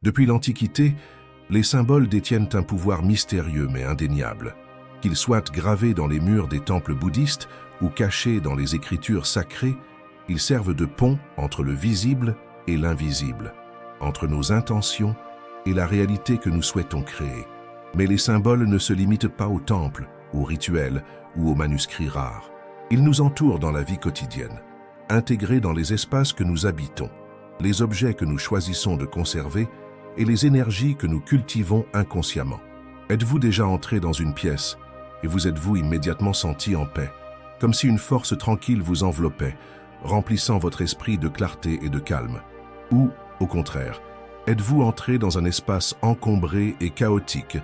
Depuis l'Antiquité, les symboles détiennent un pouvoir mystérieux mais indéniable. Qu'ils soient gravés dans les murs des temples bouddhistes ou cachés dans les écritures sacrées, ils servent de pont entre le visible et l'invisible, entre nos intentions et la réalité que nous souhaitons créer. Mais les symboles ne se limitent pas aux temples, aux rituels ou aux manuscrits rares. Ils nous entourent dans la vie quotidienne, intégrés dans les espaces que nous habitons, les objets que nous choisissons de conserver et les énergies que nous cultivons inconsciemment. Êtes-vous déjà entré dans une pièce et vous êtes-vous immédiatement senti en paix, comme si une force tranquille vous enveloppait, remplissant votre esprit de clarté et de calme? Ou, au contraire, êtes-vous entré dans un espace encombré et chaotique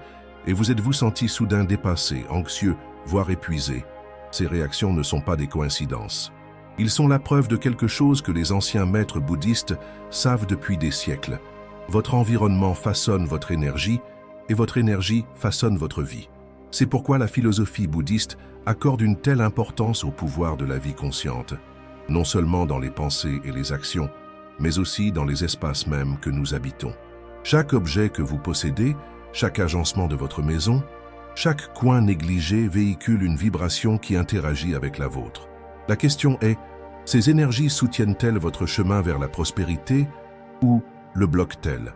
et vous êtes-vous senti soudain dépassé, anxieux, voire épuisé? Ces réactions ne sont pas des coïncidences. Ils sont la preuve de quelque chose que les anciens maîtres bouddhistes savent depuis des siècles. Votre environnement façonne votre énergie et votre énergie façonne votre vie. C'est pourquoi la philosophie bouddhiste accorde une telle importance au pouvoir de la vie consciente, non seulement dans les pensées et les actions, mais aussi dans les espaces mêmes que nous habitons. Chaque objet que vous possédez, chaque agencement de votre maison, chaque coin négligé véhicule une vibration qui interagit avec la vôtre. La question est, ces énergies soutiennent-elles votre chemin vers la prospérité ou le bloquent-elles?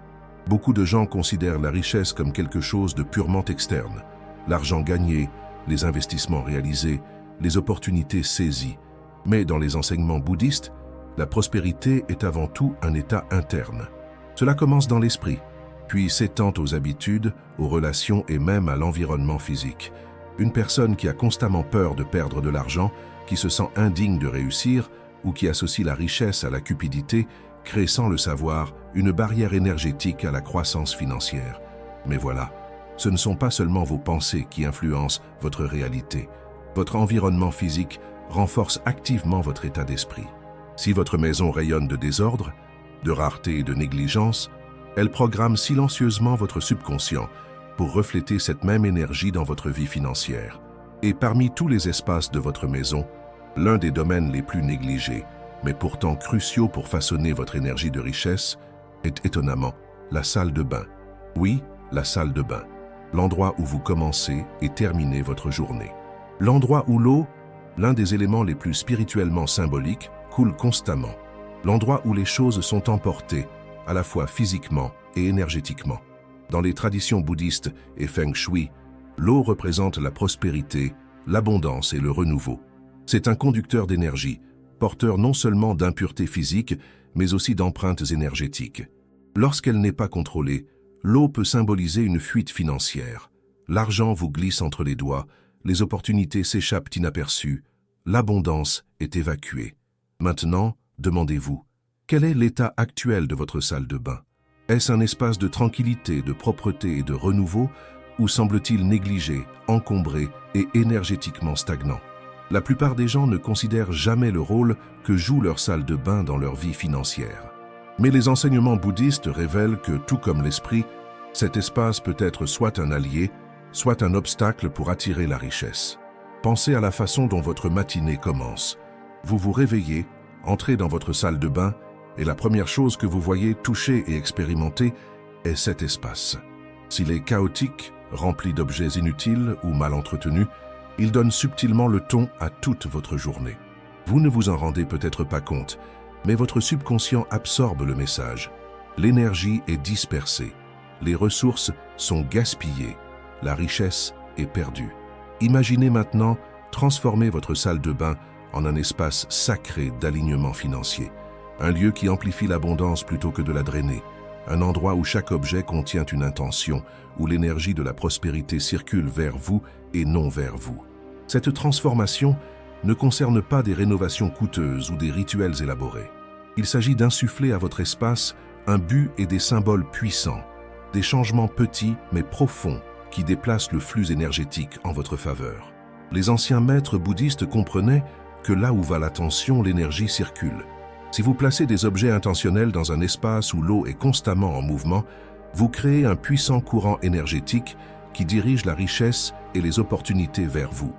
Beaucoup de gens considèrent la richesse comme quelque chose de purement externe. L'argent gagné, les investissements réalisés, les opportunités saisies. Mais dans les enseignements bouddhistes, la prospérité est avant tout un état interne. Cela commence dans l'esprit, puis s'étend aux habitudes, aux relations et même à l'environnement physique. Une personne qui a constamment peur de perdre de l'argent, qui se sent indigne de réussir ou qui associe la richesse à la cupidité, crée sans le savoir une barrière énergétique à la croissance financière. Mais voilà, ce ne sont pas seulement vos pensées qui influencent votre réalité. Votre environnement physique renforce activement votre état d'esprit. Si votre maison rayonne de désordre, de rareté et de négligence, elle programme silencieusement votre subconscient pour refléter cette même énergie dans votre vie financière. Et parmi tous les espaces de votre maison, l'un des domaines les plus négligés, mais pourtant cruciaux pour façonner votre énergie de richesse, est étonnamment la salle de bain. Oui, la salle de bain. L'endroit où vous commencez et terminez votre journée. L'endroit où l'eau, l'un des éléments les plus spirituellement symboliques, coule constamment. L'endroit où les choses sont emportées, à la fois physiquement et énergétiquement. Dans les traditions bouddhistes et feng shui, l'eau représente la prospérité, l'abondance et le renouveau. C'est un conducteur d'énergie, porteur non seulement d'impuretés physiques, mais aussi d'empreintes énergétiques. Lorsqu'elle n'est pas contrôlée, l'eau peut symboliser une fuite financière. L'argent vous glisse entre les doigts, les opportunités s'échappent inaperçues, l'abondance est évacuée. Maintenant, demandez-vous, quel est l'état actuel de votre salle de bain? Est-ce un espace de tranquillité, de propreté et de renouveau, ou semble-t-il négligé, encombré et énergétiquement stagnant? La plupart des gens ne considèrent jamais le rôle que joue leur salle de bain dans leur vie financière. Mais les enseignements bouddhistes révèlent que, tout comme l'esprit, cet espace peut être soit un allié, soit un obstacle pour attirer la richesse. Pensez à la façon dont votre matinée commence. Vous vous réveillez, entrez dans votre salle de bain, et la première chose que vous voyez, toucher et expérimenter est cet espace. S'il est chaotique, rempli d'objets inutiles ou mal entretenus, il donne subtilement le ton à toute votre journée. Vous ne vous en rendez peut-être pas compte, mais votre subconscient absorbe le message. L'énergie est dispersée, les ressources sont gaspillées, la richesse est perdue. Imaginez maintenant transformer votre salle de bain en un espace sacré d'alignement financier, un lieu qui amplifie l'abondance plutôt que de la drainer, un endroit où chaque objet contient une intention, où l'énergie de la prospérité circule vers vous et non vers vous. Cette transformation ne concerne pas des rénovations coûteuses ou des rituels élaborés. Il s'agit d'insuffler à votre espace un but et des symboles puissants, des changements petits mais profonds qui déplacent le flux énergétique en votre faveur. Les anciens maîtres bouddhistes comprenaient que là où va l'attention, l'énergie circule. Si vous placez des objets intentionnels dans un espace où l'eau est constamment en mouvement, vous créez un puissant courant énergétique qui dirige la richesse et les opportunités vers vous.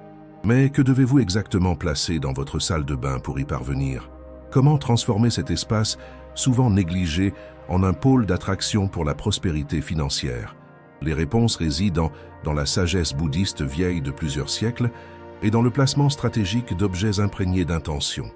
Mais que devez-vous exactement placer dans votre salle de bain pour y parvenir? Comment transformer cet espace souvent négligée, en un pôle d'attraction pour la prospérité financière? Les réponses résident dans la sagesse bouddhiste vieille de plusieurs siècles et dans le placement stratégique d'objets imprégnés d'intention.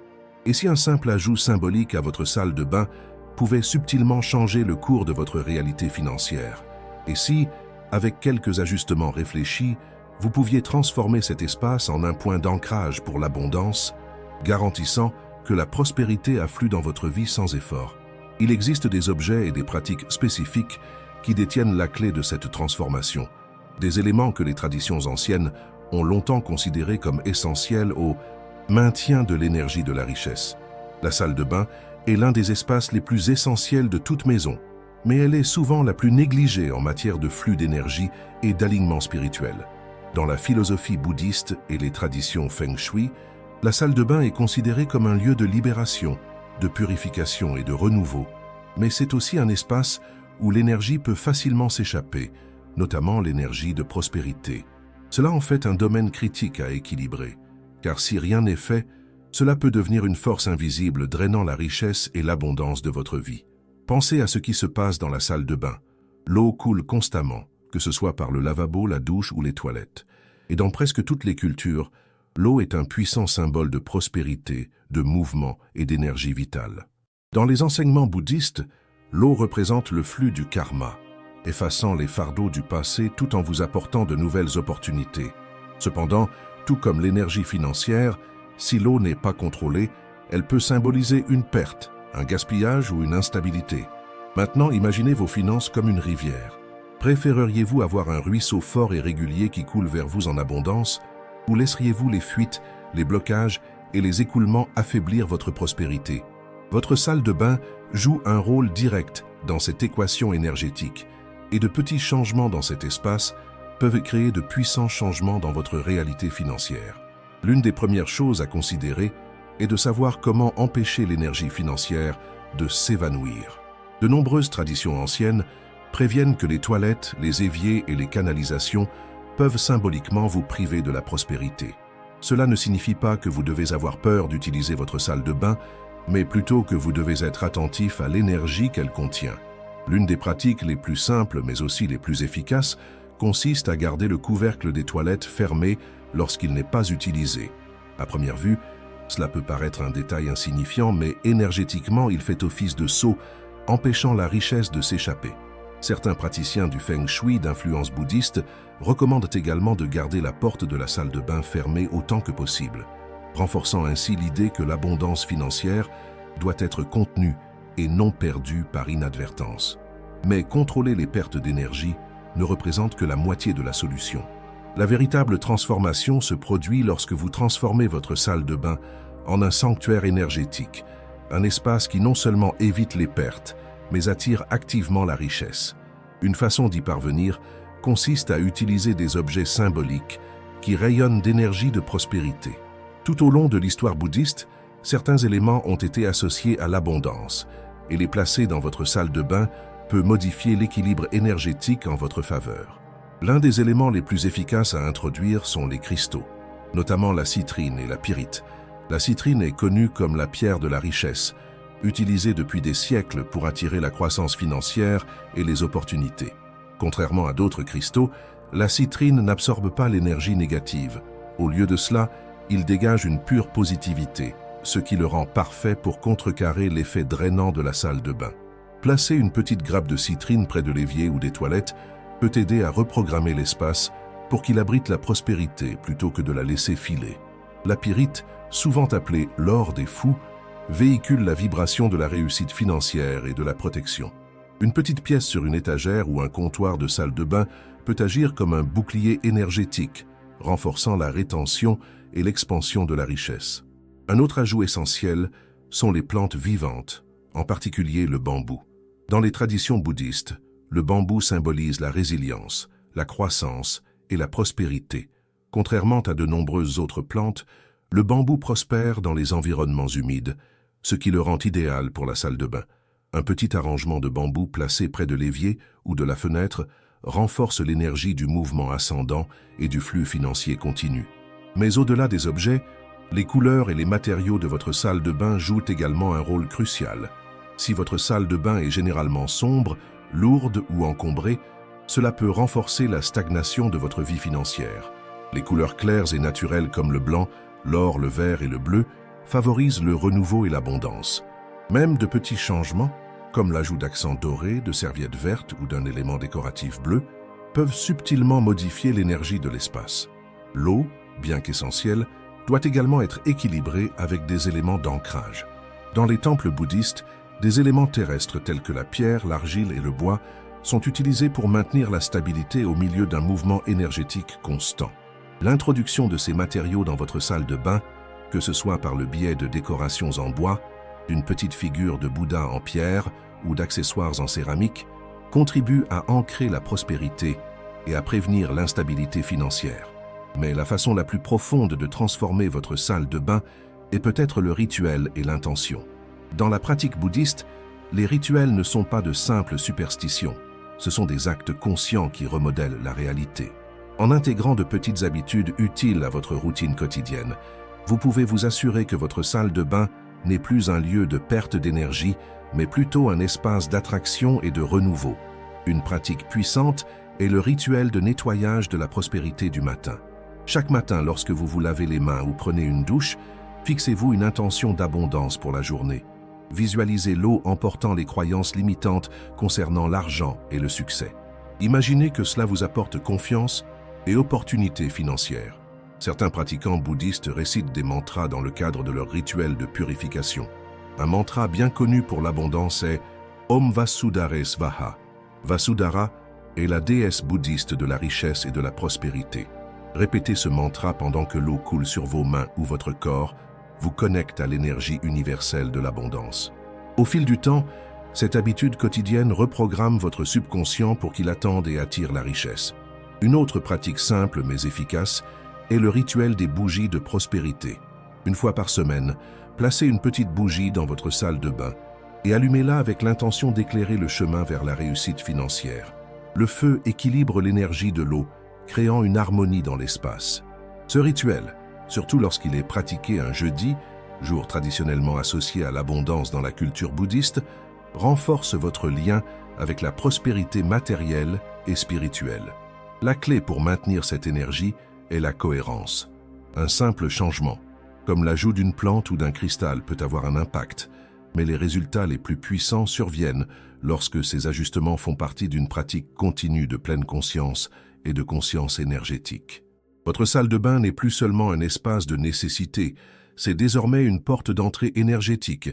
Et si un simple ajout symbolique à votre salle de bain pouvait subtilement changer le cours de votre réalité financière? Et si, avec quelques ajustements réfléchis, vous pouviez transformer cet espace en un point d'ancrage pour l'abondance, garantissant que la prospérité afflue dans votre vie sans effort? Il existe des objets et des pratiques spécifiques qui détiennent la clé de cette transformation, des éléments que les traditions anciennes ont longtemps considérés comme essentiels au maintien de l'énergie de la richesse. La salle de bain est l'un des espaces les plus essentiels de toute maison, mais elle est souvent la plus négligée en matière de flux d'énergie et d'alignement spirituel. Dans la philosophie bouddhiste et les traditions feng shui, la salle de bain est considérée comme un lieu de libération, de purification et de renouveau, mais c'est aussi un espace où l'énergie peut facilement s'échapper, notamment l'énergie de prospérité. Cela en fait un domaine critique à équilibrer, car si rien n'est fait, cela peut devenir une force invisible drainant la richesse et l'abondance de votre vie. Pensez à ce qui se passe dans la salle de bain. L'eau coule constamment, que ce soit par le lavabo, la douche ou les toilettes. Et dans presque toutes les cultures, l'eau est un puissant symbole de prospérité, de mouvement et d'énergie vitale. Dans les enseignements bouddhistes, l'eau représente le flux du karma, effaçant les fardeaux du passé tout en vous apportant de nouvelles opportunités. Cependant, tout comme l'énergie financière, si l'eau n'est pas contrôlée, elle peut symboliser une perte, un gaspillage ou une instabilité. Maintenant, imaginez vos finances comme une rivière. Préféreriez-vous avoir un ruisseau fort et régulier qui coule vers vous en abondance, ou laisseriez-vous les fuites, les blocages et les écoulements affaiblir votre prospérité? Votre salle de bain joue un rôle direct dans cette équation énergétique, et de petits changements dans cet espace peuvent créer de puissants changements dans votre réalité financière. L'une des premières choses à considérer est de savoir comment empêcher l'énergie financière de s'évanouir. De nombreuses traditions anciennes préviennent que les toilettes, les éviers et les canalisations peuvent symboliquement vous priver de la prospérité. Cela ne signifie pas que vous devez avoir peur d'utiliser votre salle de bain, mais plutôt que vous devez être attentif à l'énergie qu'elle contient. L'une des pratiques les plus simples, mais aussi les plus efficaces, consiste à garder le couvercle des toilettes fermé lorsqu'il n'est pas utilisé. À première vue, cela peut paraître un détail insignifiant, mais énergétiquement, il fait office de sceau, empêchant la richesse de s'échapper. Certains praticiens du feng shui d'influence bouddhiste recommandent également de garder la porte de la salle de bain fermée autant que possible, renforçant ainsi l'idée que l'abondance financière doit être contenue et non perdue par inadvertance. Mais contrôler les pertes d'énergie ne représente que la moitié de la solution. La véritable transformation se produit lorsque vous transformez votre salle de bain en un sanctuaire énergétique, un espace qui non seulement évite les pertes, mais attire activement la richesse. Une façon d'y parvenir consiste à utiliser des objets symboliques qui rayonnent d'énergie de prospérité. Tout au long de l'histoire bouddhiste, certains éléments ont été associés à l'abondance, et les placer dans votre salle de bain peut modifier l'équilibre énergétique en votre faveur. L'un des éléments les plus efficaces à introduire sont les cristaux, notamment la citrine et la pyrite. La citrine est connue comme la pierre de la richesse, utilisée depuis des siècles pour attirer la croissance financière et les opportunités. Contrairement à d'autres cristaux, la citrine n'absorbe pas l'énergie négative. Au lieu de cela, il dégage une pure positivité, ce qui le rend parfait pour contrecarrer l'effet drainant de la salle de bain. Placer une petite grappe de citrine près de l'évier ou des toilettes peut aider à reprogrammer l'espace pour qu'il abrite la prospérité plutôt que de la laisser filer. La pyrite, souvent appelée l'or des fous, véhicule la vibration de la réussite financière et de la protection. Une petite pièce sur une étagère ou un comptoir de salle de bain peut agir comme un bouclier énergétique, renforçant la rétention et l'expansion de la richesse. Un autre ajout essentiel sont les plantes vivantes, en particulier le bambou. Dans les traditions bouddhistes, le bambou symbolise la résilience, la croissance et la prospérité. Contrairement à de nombreuses autres plantes, le bambou prospère dans les environnements humides, ce qui le rend idéal pour la salle de bain. Un petit arrangement de bambou placé près de l'évier ou de la fenêtre renforce l'énergie du mouvement ascendant et du flux financier continu. Mais au-delà des objets, les couleurs et les matériaux de votre salle de bain jouent également un rôle crucial. Si votre salle de bain est généralement sombre, lourde ou encombrée, cela peut renforcer la stagnation de votre vie financière. Les couleurs claires et naturelles comme le blanc, l'or, le vert et le bleu favorisent le renouveau et l'abondance. Même de petits changements, comme l'ajout d'accents dorés, de serviettes vertes ou d'un élément décoratif bleu, peuvent subtilement modifier l'énergie de l'espace. L'eau, bien qu'essentielle, doit également être équilibrée avec des éléments d'ancrage. Dans les temples bouddhistes, des éléments terrestres tels que la pierre, l'argile et le bois sont utilisés pour maintenir la stabilité au milieu d'un mouvement énergétique constant. L'introduction de ces matériaux dans votre salle de bain, que ce soit par le biais de décorations en bois, d'une petite figure de Bouddha en pierre ou d'accessoires en céramique, contribue à ancrer la prospérité et à prévenir l'instabilité financière. Mais la façon la plus profonde de transformer votre salle de bain est peut-être le rituel et l'intention. Dans la pratique bouddhiste, les rituels ne sont pas de simples superstitions, ce sont des actes conscients qui remodèlent la réalité. En intégrant de petites habitudes utiles à votre routine quotidienne, vous pouvez vous assurer que votre salle de bain n'est plus un lieu de perte d'énergie, mais plutôt un espace d'attraction et de renouveau. Une pratique puissante est le rituel de nettoyage de la prospérité du matin. Chaque matin, lorsque vous vous lavez les mains ou prenez une douche, fixez-vous une intention d'abondance pour la journée. Visualisez l'eau emportant les croyances limitantes concernant l'argent et le succès. Imaginez que cela vous apporte confiance et opportunités financières. Certains pratiquants bouddhistes récitent des mantras dans le cadre de leur rituel de purification. Un mantra bien connu pour l'abondance est Om Vasudhare Svaha. Vasudhara est la déesse bouddhiste de la richesse et de la prospérité. Répétez ce mantra pendant que l'eau coule sur vos mains ou votre corps vous connecte à l'énergie universelle de l'abondance. Au fil du temps, cette habitude quotidienne reprogramme votre subconscient pour qu'il attende et attire la richesse. Une autre pratique simple mais efficace est le rituel des bougies de prospérité. Une fois par semaine, placez une petite bougie dans votre salle de bain et allumez-la avec l'intention d'éclairer le chemin vers la réussite financière. Le feu équilibre l'énergie de l'eau, créant une harmonie dans l'espace. Ce rituel, surtout lorsqu'il est pratiqué un jeudi, jour traditionnellement associé à l'abondance dans la culture bouddhiste, renforce votre lien avec la prospérité matérielle et spirituelle. La clé pour maintenir cette énergie est la cohérence. Un simple changement, comme l'ajout d'une plante ou d'un cristal, peut avoir un impact, mais les résultats les plus puissants surviennent lorsque ces ajustements font partie d'une pratique continue de pleine conscience et de conscience énergétique. Votre salle de bain n'est plus seulement un espace de nécessité, c'est désormais une porte d'entrée énergétique,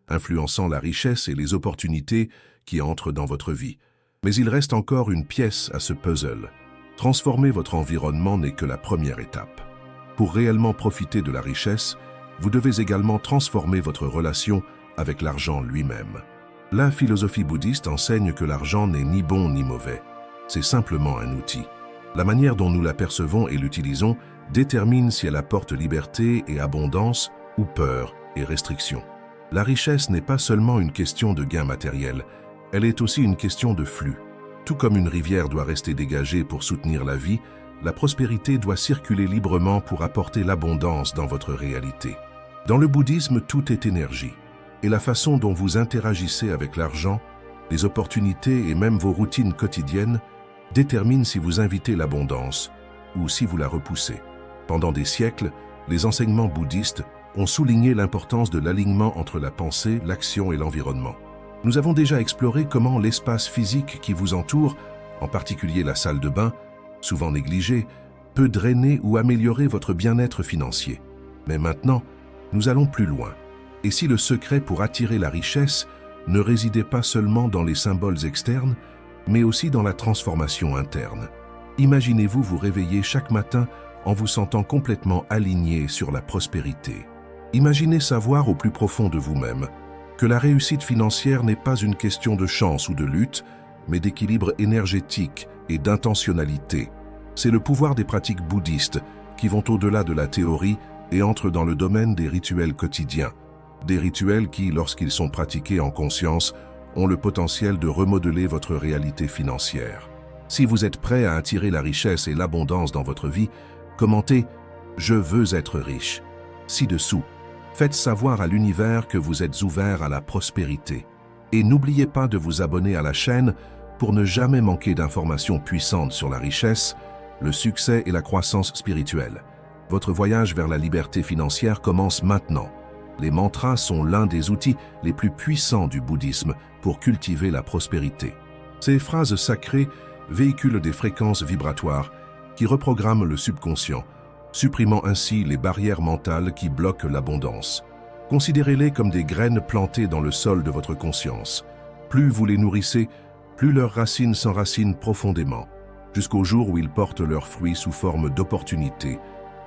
influençant la richesse et les opportunités qui entrent dans votre vie. Mais il reste encore une pièce à ce puzzle. Transformer votre environnement n'est que la première étape. Pour réellement profiter de la richesse, vous devez également transformer votre relation avec l'argent lui-même. La philosophie bouddhiste enseigne que l'argent n'est ni bon ni mauvais. C'est simplement un outil. La manière dont nous l'apercevons et l'utilisons détermine si elle apporte liberté et abondance ou peur et restriction. La richesse n'est pas seulement une question de gain matériel, elle est aussi une question de flux. Tout comme une rivière doit rester dégagée pour soutenir la vie, la prospérité doit circuler librement pour apporter l'abondance dans votre réalité. Dans le bouddhisme, tout est énergie, et la façon dont vous interagissez avec l'argent, les opportunités et même vos routines quotidiennes détermine si vous invitez l'abondance ou si vous la repoussez. Pendant des siècles, les enseignements bouddhistes ont souligné l'importance de l'alignement entre la pensée, l'action et l'environnement. Nous avons déjà exploré comment l'espace physique qui vous entoure, en particulier la salle de bain, souvent négligée, peut drainer ou améliorer votre bien-être financier. Mais maintenant, nous allons plus loin. Et si le secret pour attirer la richesse ne résidait pas seulement dans les symboles externes, mais aussi dans la transformation interne. Imaginez-vous vous réveiller chaque matin en vous sentant complètement aligné sur la prospérité. Imaginez savoir au plus profond de vous-même que la réussite financière n'est pas une question de chance ou de lutte, mais d'équilibre énergétique et d'intentionnalité. C'est le pouvoir des pratiques bouddhistes qui vont au-delà de la théorie et entrent dans le domaine des rituels quotidiens. Des rituels qui, lorsqu'ils sont pratiqués en conscience, ont le potentiel de remodeler votre réalité financière. Si vous êtes prêt à attirer la richesse et l'abondance dans votre vie, commentez « Je veux être riche » ci-dessous. Faites savoir à l'univers que vous êtes ouvert à la prospérité. Et n'oubliez pas de vous abonner à la chaîne pour ne jamais manquer d'informations puissantes sur la richesse, le succès et la croissance spirituelle. Votre voyage vers la liberté financière commence maintenant. Les mantras sont l'un des outils les plus puissants du bouddhisme pour cultiver la prospérité. Ces phrases sacrées véhiculent des fréquences vibratoires qui reprogramment le subconscient, supprimant ainsi les barrières mentales qui bloquent l'abondance. Considérez-les comme des graines plantées dans le sol de votre conscience. Plus vous les nourrissez, plus leurs racines s'enracinent profondément, jusqu'au jour où ils portent leurs fruits sous forme d'opportunités,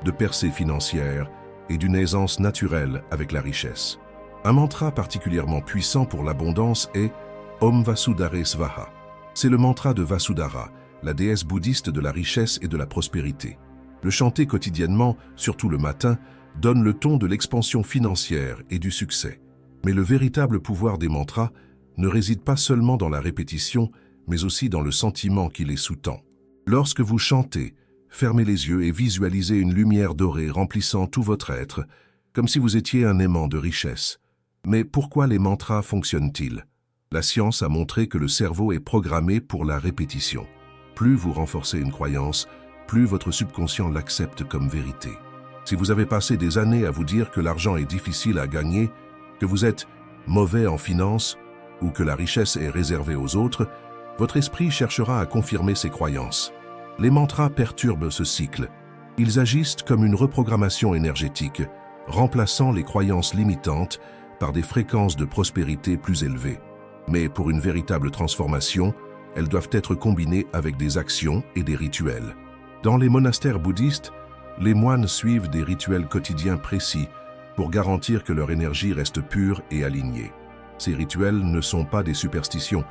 de percées financières et d'une aisance naturelle avec la richesse. Un mantra particulièrement puissant pour l'abondance est Om Vasudhare Svaha. C'est le mantra de Vasudhara, la déesse bouddhiste de la richesse et de la prospérité. Le chanter quotidiennement, surtout le matin, donne le ton de l'expansion financière et du succès. Mais le véritable pouvoir des mantras ne réside pas seulement dans la répétition, mais aussi dans le sentiment qui les sous-tend. Lorsque vous chantez, fermez les yeux et visualisez une lumière dorée remplissant tout votre être, comme si vous étiez un aimant de richesse. Mais pourquoi les mantras fonctionnent-ils? La science a montré que le cerveau est programmé pour la répétition. Plus vous renforcez une croyance, plus votre subconscient l'accepte comme vérité. Si vous avez passé des années à vous dire que l'argent est difficile à gagner, que vous êtes mauvais en finance ou que la richesse est réservée aux autres, votre esprit cherchera à confirmer ces croyances. Les mantras perturbent ce cycle. Ils agissent comme une reprogrammation énergétique, remplaçant les croyances limitantes par des fréquences de prospérité plus élevées. Mais pour une véritable transformation, elles doivent être combinées avec des actions et des rituels. Dans les monastères bouddhistes, les moines suivent des rituels quotidiens précis pour garantir que leur énergie reste pure et alignée. Ces rituels ne sont pas des superstitions,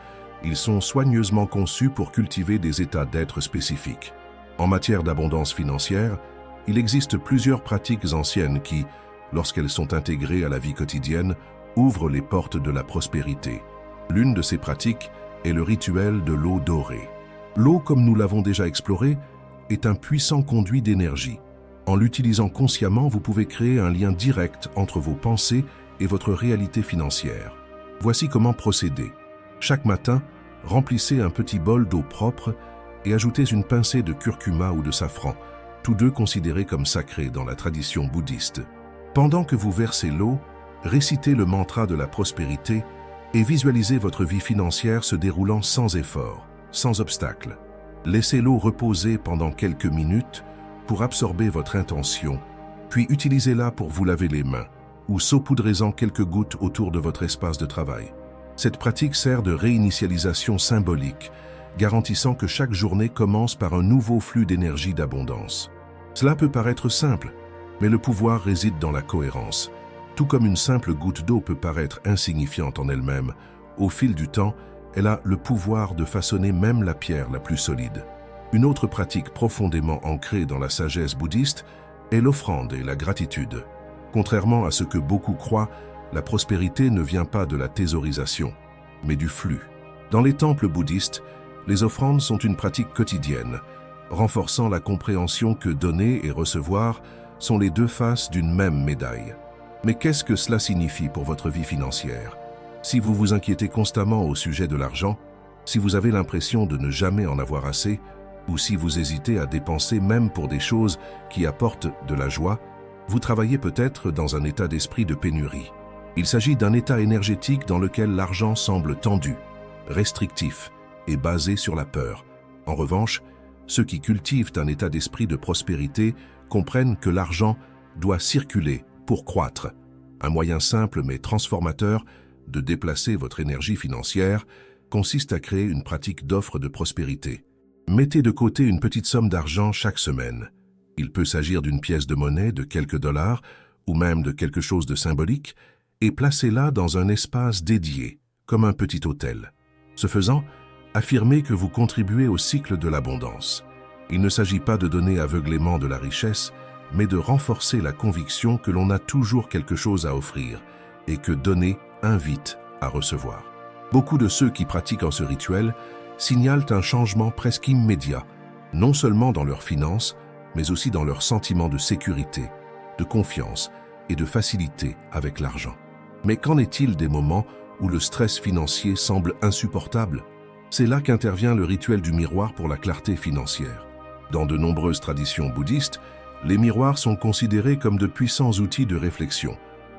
ils sont soigneusement conçus pour cultiver des états d'être spécifiques. En matière d'abondance financière, il existe plusieurs pratiques anciennes qui, lorsqu'elles sont intégrées à la vie quotidienne, ouvrent les portes de la prospérité. L'une de ces pratiques est le rituel de l'eau dorée. L'eau, comme nous l'avons déjà exploré, est un puissant conduit d'énergie. En l'utilisant consciemment, vous pouvez créer un lien direct entre vos pensées et votre réalité financière. Voici comment procéder. Chaque matin, remplissez un petit bol d'eau propre et ajoutez une pincée de curcuma ou de safran, tous deux considérés comme sacrés dans la tradition bouddhiste. Pendant que vous versez l'eau, récitez le mantra de la prospérité et visualisez votre vie financière se déroulant sans effort, sans obstacle. Laissez l'eau reposer pendant quelques minutes pour absorber votre intention, puis utilisez-la pour vous laver les mains ou saupoudrez-en quelques gouttes autour de votre espace de travail. Cette pratique sert de réinitialisation symbolique, garantissant que chaque journée commence par un nouveau flux d'énergie d'abondance. Cela peut paraître simple, mais le pouvoir réside dans la cohérence. Tout comme une simple goutte d'eau peut paraître insignifiante en elle-même, au fil du temps, elle a le pouvoir de façonner même la pierre la plus solide. Une autre pratique profondément ancrée dans la sagesse bouddhiste est l'offrande et la gratitude. Contrairement à ce que beaucoup croient, la prospérité ne vient pas de la thésaurisation, mais du flux. Dans les temples bouddhistes, les offrandes sont une pratique quotidienne, renforçant la compréhension que donner et recevoir sont les deux faces d'une même médaille. Mais qu'est-ce que cela signifie pour votre vie financière? Si vous vous inquiétez constamment au sujet de l'argent, si vous avez l'impression de ne jamais en avoir assez, ou si vous hésitez à dépenser même pour des choses qui apportent de la joie, vous travaillez peut-être dans un état d'esprit de pénurie. Il s'agit d'un état énergétique dans lequel l'argent semble tendu, restrictif et basé sur la peur. En revanche, ceux qui cultivent un état d'esprit de prospérité comprennent que l'argent doit circuler pour croître. Un moyen simple mais transformateur de déplacer votre énergie financière consiste à créer une pratique d'offre de prospérité. Mettez de côté une petite somme d'argent chaque semaine. Il peut s'agir d'une pièce de monnaie de quelques dollars ou même de quelque chose de symbolique et placez-la dans un espace dédié, comme un petit hôtel. Ce faisant, affirmez que vous contribuez au cycle de l'abondance. Il ne s'agit pas de donner aveuglément de la richesse, mais de renforcer la conviction que l'on a toujours quelque chose à offrir et que donner invite à recevoir. Beaucoup de ceux qui pratiquent en ce rituel signalent un changement presque immédiat, non seulement dans leurs finances, mais aussi dans leur sentiment de sécurité, de confiance et de facilité avec l'argent. Mais qu'en est-il des moments où le stress financier semble insupportable. C'est là qu'intervient le rituel du miroir pour la clarté financière. Dans de nombreuses traditions bouddhistes, les miroirs sont considérés comme de puissants outils de réflexion,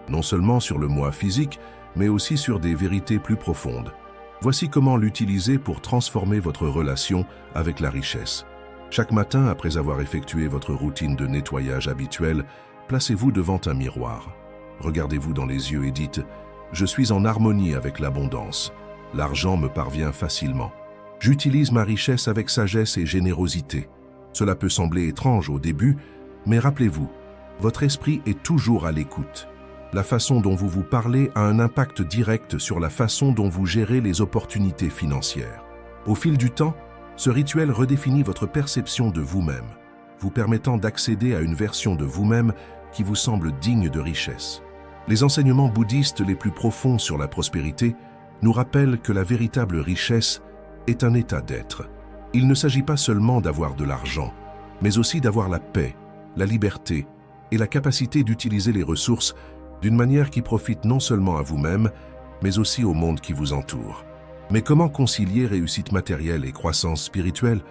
non seulement sur le moi physique, mais aussi sur des vérités plus profondes. Voici comment l'utiliser pour transformer votre relation avec la richesse. Chaque matin, après avoir effectué votre routine de nettoyage habituelle, placez-vous devant un miroir. Regardez-vous dans les yeux et dites « Je suis en harmonie avec l'abondance. L'argent me parvient facilement. J'utilise ma richesse avec sagesse et générosité. » Cela peut sembler étrange au début, mais rappelez-vous, votre esprit est toujours à l'écoute. La façon dont vous vous parlez a un impact direct sur la façon dont vous gérez les opportunités financières. Au fil du temps, ce rituel redéfinit votre perception de vous-même, vous permettant d'accéder à une version de vous-même qui vous semble digne de richesse. Les enseignements bouddhistes les plus profonds sur la prospérité nous rappellent que la véritable richesse est un état d'être. Il ne s'agit pas seulement d'avoir de l'argent, mais aussi d'avoir la paix, la liberté et la capacité d'utiliser les ressources d'une manière qui profite non seulement à vous-même, mais aussi au monde qui vous entoure. Mais comment concilier réussite matérielle et croissance spirituelle?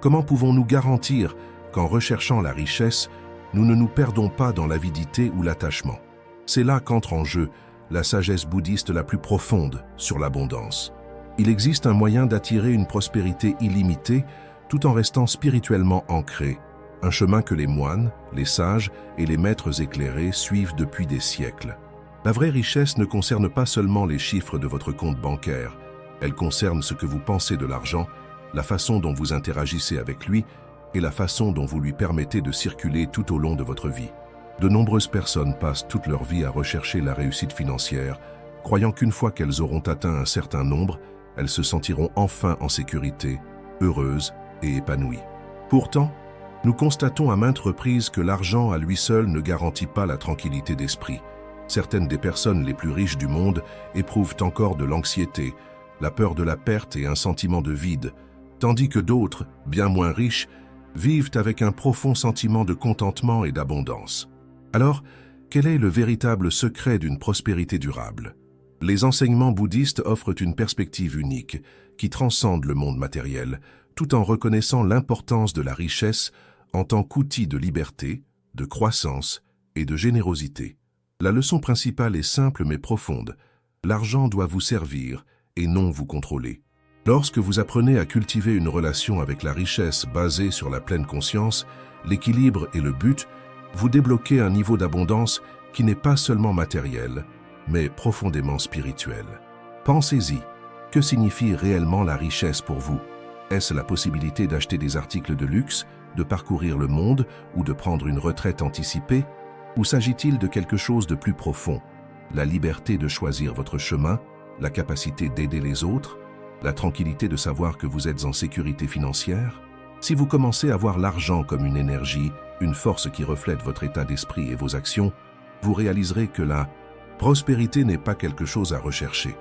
Comment pouvons-nous garantir qu'en recherchant la richesse, nous ne nous perdons pas dans l'avidité ou l'attachement? C'est là qu'entre en jeu la sagesse bouddhiste la plus profonde sur l'abondance. Il existe un moyen d'attirer une prospérité illimitée tout en restant spirituellement ancré, un chemin que les moines, les sages et les maîtres éclairés suivent depuis des siècles. La vraie richesse ne concerne pas seulement les chiffres de votre compte bancaire, elle concerne ce que vous pensez de l'argent, la façon dont vous interagissez avec lui et la façon dont vous lui permettez de circuler tout au long de votre vie. De nombreuses personnes passent toute leur vie à rechercher la réussite financière, croyant qu'une fois qu'elles auront atteint un certain nombre, elles se sentiront enfin en sécurité, heureuses et épanouies. Pourtant, nous constatons à maintes reprises que l'argent à lui seul ne garantit pas la tranquillité d'esprit. Certaines des personnes les plus riches du monde éprouvent encore de l'anxiété, la peur de la perte et un sentiment de vide, tandis que d'autres, bien moins riches, vivent avec un profond sentiment de contentement et d'abondance. Alors, quel est le véritable secret d'une prospérité durable? Les enseignements bouddhistes offrent une perspective unique qui transcende le monde matériel, tout en reconnaissant l'importance de la richesse en tant qu'outil de liberté, de croissance et de générosité. La leçon principale est simple mais profonde. L'argent doit vous servir et non vous contrôler. Lorsque vous apprenez à cultiver une relation avec la richesse basée sur la pleine conscience, l'équilibre et le but, vous débloquez un niveau d'abondance qui n'est pas seulement matériel, mais profondément spirituel. Pensez-y, que signifie réellement la richesse pour vous? Est-ce la possibilité d'acheter des articles de luxe, de parcourir le monde ou de prendre une retraite anticipée? Ou s'agit-il de quelque chose de plus profond? La liberté de choisir votre chemin, la capacité d'aider les autres, la tranquillité de savoir que vous êtes en sécurité financière? Si vous commencez à voir l'argent comme une énergie, une force qui reflète votre état d'esprit et vos actions, vous réaliserez que la prospérité n'est pas quelque chose à rechercher,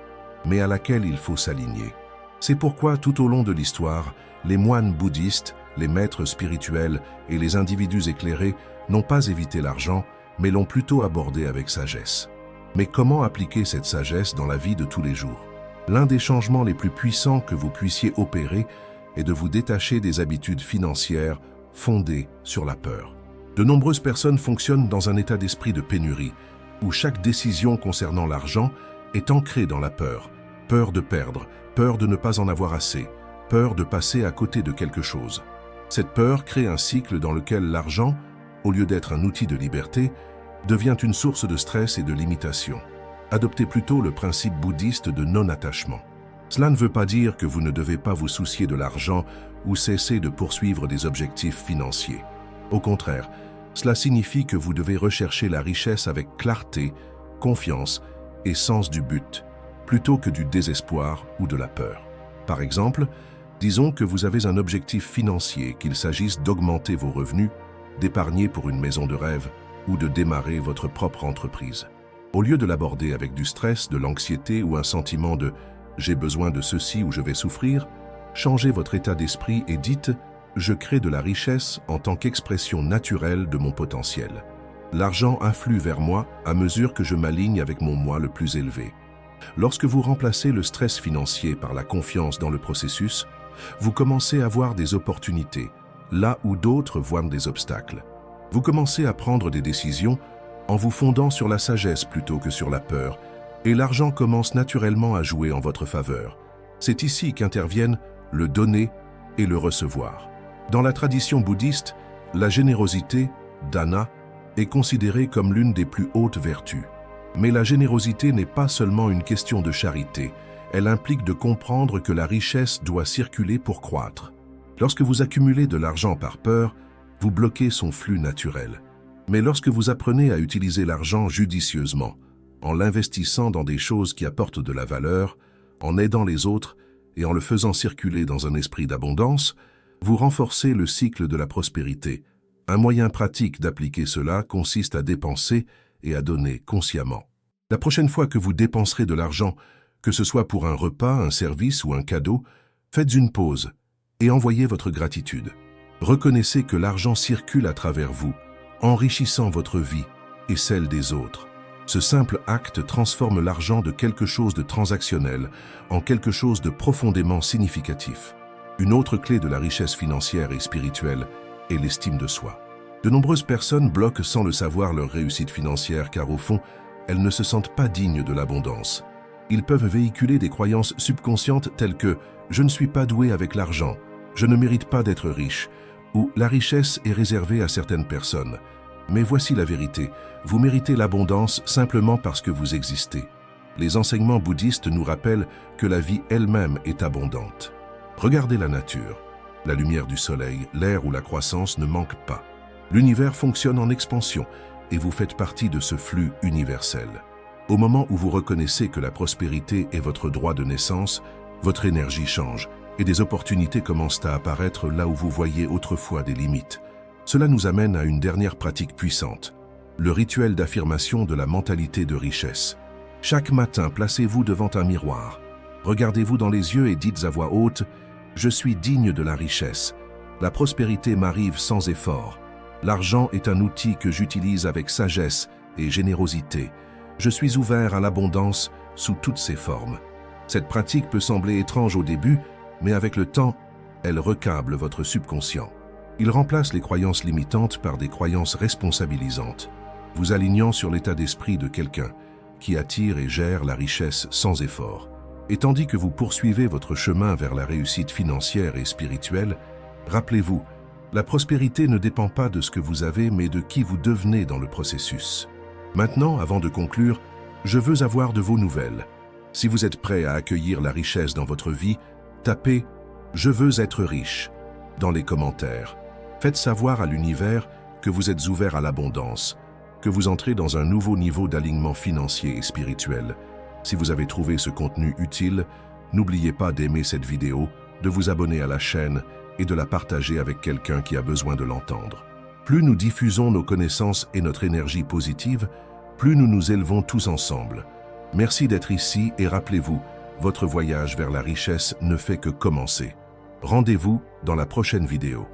mais à laquelle il faut s'aligner. C'est pourquoi tout au long de l'histoire, les moines bouddhistes, les maîtres spirituels et les individus éclairés n'ont pas évité l'argent, mais l'ont plutôt abordé avec sagesse. Mais comment appliquer cette sagesse dans la vie de tous les jours? L'un des changements les plus puissants que vous puissiez opérer est de vous détacher des habitudes financières fondées sur la peur. De nombreuses personnes fonctionnent dans un état d'esprit de pénurie, où chaque décision concernant l'argent est ancrée dans la peur. Peur de perdre, peur de ne pas en avoir assez, peur de passer à côté de quelque chose. Cette peur crée un cycle dans lequel l'argent, au lieu d'être un outil de liberté, devient une source de stress et de limitation. Adoptez plutôt le principe bouddhiste de non-attachement. Cela ne veut pas dire que vous ne devez pas vous soucier de l'argent ou cesser de poursuivre des objectifs financiers. Au contraire, cela signifie que vous devez rechercher la richesse avec clarté, confiance et sens du but, plutôt que du désespoir ou de la peur. Par exemple, disons que vous avez un objectif financier, qu'il s'agisse d'augmenter vos revenus, d'épargner pour une maison de rêve ou de démarrer votre propre entreprise. Au lieu de l'aborder avec du stress, de l'anxiété ou un sentiment de « j'ai besoin de ceci ou je vais souffrir », changez votre état d'esprit et dites « je crée de la richesse en tant qu'expression naturelle de mon potentiel. L'argent afflue vers moi à mesure que je m'aligne avec mon moi le plus élevé. » Lorsque vous remplacez le stress financier par la confiance dans le processus, vous commencez à voir des opportunités, là où d'autres voient des obstacles. Vous commencez à prendre des décisions en vous fondant sur la sagesse plutôt que sur la peur, et l'argent commence naturellement à jouer en votre faveur. C'est ici qu'interviennent le donner et le recevoir. Dans la tradition bouddhiste, la générosité, dana, est considérée comme l'une des plus hautes vertus. Mais la générosité n'est pas seulement une question de charité, elle implique de comprendre que la richesse doit circuler pour croître. Lorsque vous accumulez de l'argent par peur, vous bloquez son flux naturel. Mais lorsque vous apprenez à utiliser l'argent judicieusement, en l'investissant dans des choses qui apportent de la valeur, en aidant les autres et en le faisant circuler dans un esprit d'abondance, vous renforcez le cycle de la prospérité. Un moyen pratique d'appliquer cela consiste à dépenser et à donner consciemment. La prochaine fois que vous dépenserez de l'argent, que ce soit pour un repas, un service ou un cadeau, faites une pause et envoyez votre gratitude. Reconnaissez que l'argent circule à travers vous, enrichissant votre vie et celle des autres. Ce simple acte transforme l'argent de quelque chose de transactionnel en quelque chose de profondément significatif. Une autre clé de la richesse financière et spirituelle est l'estime de soi. De nombreuses personnes bloquent sans le savoir leur réussite financière car au fond, elles ne se sentent pas dignes de l'abondance. Ils peuvent véhiculer des croyances subconscientes telles que « je ne suis pas doué avec l'argent »,« je ne mérite pas d'être riche » ou « la richesse est réservée à certaines personnes ». Mais voici la vérité, vous méritez l'abondance simplement parce que vous existez. Les enseignements bouddhistes nous rappellent que la vie elle-même est abondante. Regardez la nature. La lumière du soleil, l'air ou la croissance ne manquent pas. L'univers fonctionne en expansion et vous faites partie de ce flux universel. Au moment où vous reconnaissez que la prospérité est votre droit de naissance, votre énergie change et des opportunités commencent à apparaître là où vous voyez autrefois des limites. Cela nous amène à une dernière pratique puissante, le rituel d'affirmation de la mentalité de richesse. Chaque matin, placez-vous devant un miroir. Regardez-vous dans les yeux et dites à voix haute « Je suis digne de la richesse. La prospérité m'arrive sans effort. L'argent est un outil que j'utilise avec sagesse et générosité. Je suis ouvert à l'abondance sous toutes ses formes. » Cette pratique peut sembler étrange au début, mais avec le temps, elle recable votre subconscient. Il remplace les croyances limitantes par des croyances responsabilisantes, vous alignant sur l'état d'esprit de quelqu'un qui attire et gère la richesse sans effort. Et tandis que vous poursuivez votre chemin vers la réussite financière et spirituelle, rappelez-vous, la prospérité ne dépend pas de ce que vous avez, mais de qui vous devenez dans le processus. Maintenant, avant de conclure, je veux avoir de vos nouvelles. Si vous êtes prêt à accueillir la richesse dans votre vie, tapez « Je veux être riche » dans les commentaires. Faites savoir à l'univers que vous êtes ouvert à l'abondance, que vous entrez dans un nouveau niveau d'alignement financier et spirituel. Si vous avez trouvé ce contenu utile, n'oubliez pas d'aimer cette vidéo, de vous abonner à la chaîne et de la partager avec quelqu'un qui a besoin de l'entendre. Plus nous diffusons nos connaissances et notre énergie positive, plus nous nous élevons tous ensemble. Merci d'être ici et rappelez-vous, votre voyage vers la richesse ne fait que commencer. Rendez-vous dans la prochaine vidéo.